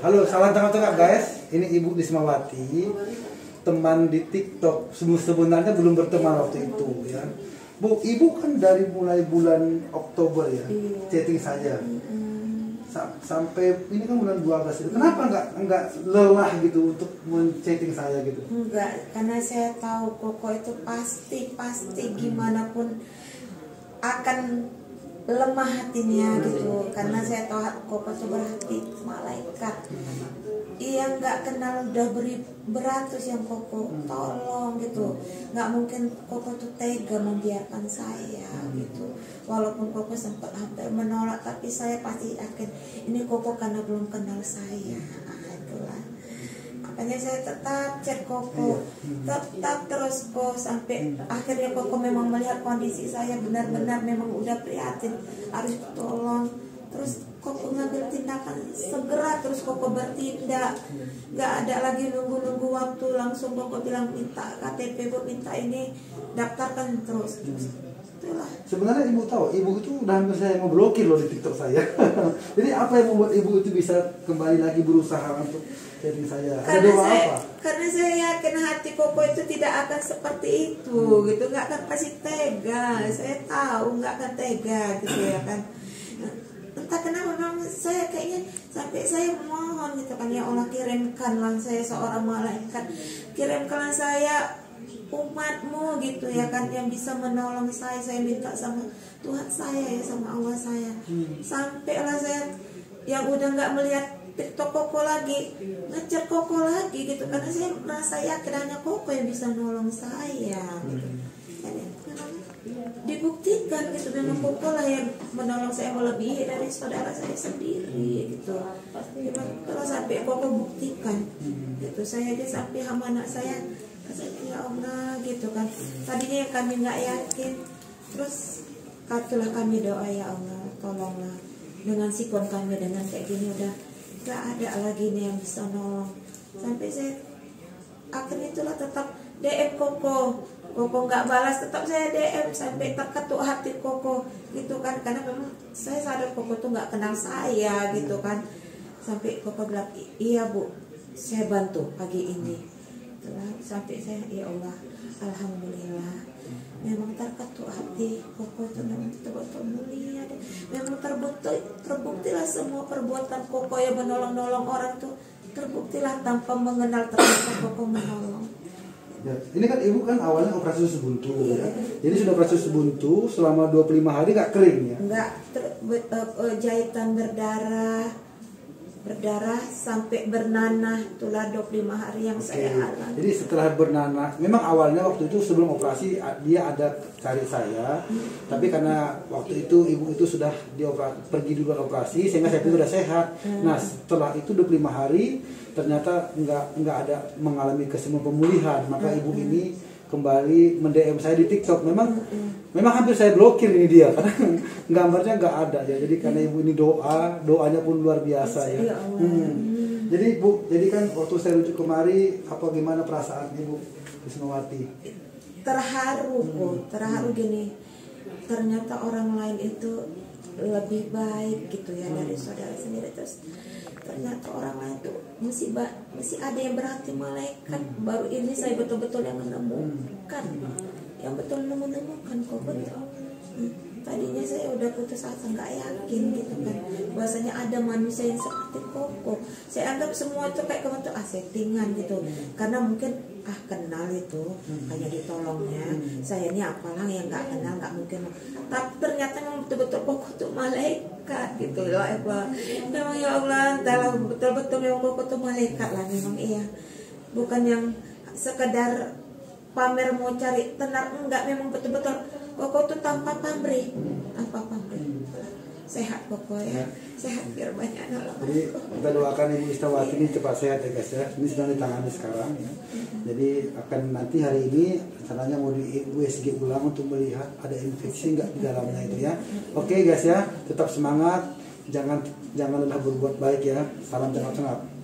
Halo, salam tengah-tengah guys. Ini Ibu Lismawati, teman di TikTok. Sebenarnya belum berteman waktu itu ya. Bu, Ibu kan dari mulai bulan Oktober ya, chatting saja. Sampai ini kan bulan 12 itu. Kenapa enggak lelah gitu untuk men-chatting saya gitu? Enggak, karena saya tahu Koko itu pasti gimana pun akan lemah hatinya gitu, karena saya tahu Koko itu berhati malaikat. Ia nggak kenal udah beratus yang Koko tolong gitu, nggak mungkin Koko tuh tega membiarkan saya gitu. Walaupun Koko sempat hampir menolak, tapi saya pasti yakin ini Koko karena belum kenal saya. Itulah makanya saya tetap chat Koko, tetap terus kok sampai akhirnya Koko memang melihat kondisi saya benar-benar memang udah prihatin, harus tolong. Terus Koko ngambil tindakan segera, terus Koko bertindak, nggak ada lagi nunggu waktu, langsung Koko bilang minta KTP, Bu, minta ini, daftarkan terus. Itulah. Sebenarnya Ibu tahu, Ibu itu udah hampir saya mau blokir loh di TikTok saya. Jadi apa yang membuat Ibu itu bisa kembali lagi berusaha untuk chatting saya? Ada doa apa? Karena saya yakin hati Koko itu tidak akan seperti itu, gitu, nggak akan pasti tega. Saya tahu nggak akan tega, gitu ya kan. Entah kenapa memang saya kayaknya sampai saya mohon gitu kan, ya Allah kirimkanlah saya seorang malaikat, kirimkanlah saya umatmu gitu ya kan, yang bisa menolong saya minta sama Tuhan saya ya, sama Allah saya. Sampailah saya yang udah nggak melihat TikTok Koko lagi, ngechat Koko lagi gitu, karena saya merasa yakin hanya Koko yang bisa nolong saya gitu. Dibuktikan gitu, memang Koko lah yang menolong saya melebihi dari saudara saya sendiri gitu. Kalau sampai Koko buktikan gitu, saya aja sampai sama anak saya ya Allah gitu kan, tadinya kami nggak yakin, terus katulah kami doa, ya Allah tolonglah dengan sikon kami dengan kayak gini udah nggak ada lagi nih yang bisa nolong. Sampai saya akhirnya itulah tetap DM Koko nggak balas, tetap saya DM sampai terketuk hati Koko gitu kan, karena memang saya sadar Koko tuh nggak kenal saya gitu kan. Sampai Koko bilang iya Bu, saya bantu pagi ini. Sampai saya ya Allah alhamdulillah, memang terketuk hati Koko itu memang betul-betul mulia deh. Memang terbuktilah semua perbuatan Koko yang menolong orang tuh terbuktilah tanpa mengenal, ternyata Koko menolong. Ya, ini kan Ibu kan awalnya operasi usus buntu ya. Jadi sudah operasi usus buntu selama 25 hari nggak kering ya? Nggak, jahitan berdarah sampai bernanah, itulah 25 hari yang saya alami. Jadi setelah bernanah, memang awalnya waktu itu sebelum operasi dia ada cari saya, tapi karena waktu itu Ibu itu sudah pergi duluan operasi sehingga saya itu sudah sehat. Nah setelah itu 25 hari ternyata nggak ada mengalami kesembuhan pemulihan, maka Ibu ini kembali mendm saya di TikTok. Memang hampir saya blokir ini dia karena gambarnya nggak ada ya. Jadi karena Ibu ini doanya pun luar biasa ya. Jadi Bu, jadi kan waktu saya rujuk kemari, apa gimana perasaan Ibu Lismawati? Terharu gini. Ternyata orang lain itu lebih baik gitu ya dari saudara sendiri. Terus ternyata orang lain tuh mesti ada yang berhati malaikat. Baru ini saya betul-betul yang menemukan, yang betul menemukan kok betul. Tadinya saya udah putus asa, nggak yakin gitu kan, bahwasanya ada manusia yang seperti Koko. Saya anggap semua itu kayak kebetul settingan gitu, karena mungkin kenal itu hanya ditolongnya. Saya ini apalah yang nggak kenal, nggak mungkin. Tapi ternyata memang betul-betul Koko tuh malaikat gitu ya Allah. Memang ya Allah, betul-betul memang Koko tuh malaikat lah memang, iya. Bukan yang sekedar pamer mau cari tenar, enggak, memang betul-betul Koko tuh tanpa pamrih, sehat Koko ya, sehat biar banyak nolong. Jadi kita doakan Ibu Lismawati ini cepat sehat ya guys ya. Ini sedang ditangani sekarang ya. Jadi akan nanti hari ini rencananya mau di USG ulang untuk melihat ada infeksi nggak di dalamnya itu ya. Oke guys ya, tetap semangat, jangan lelah berbuat baik ya. Salam tengah-tengah.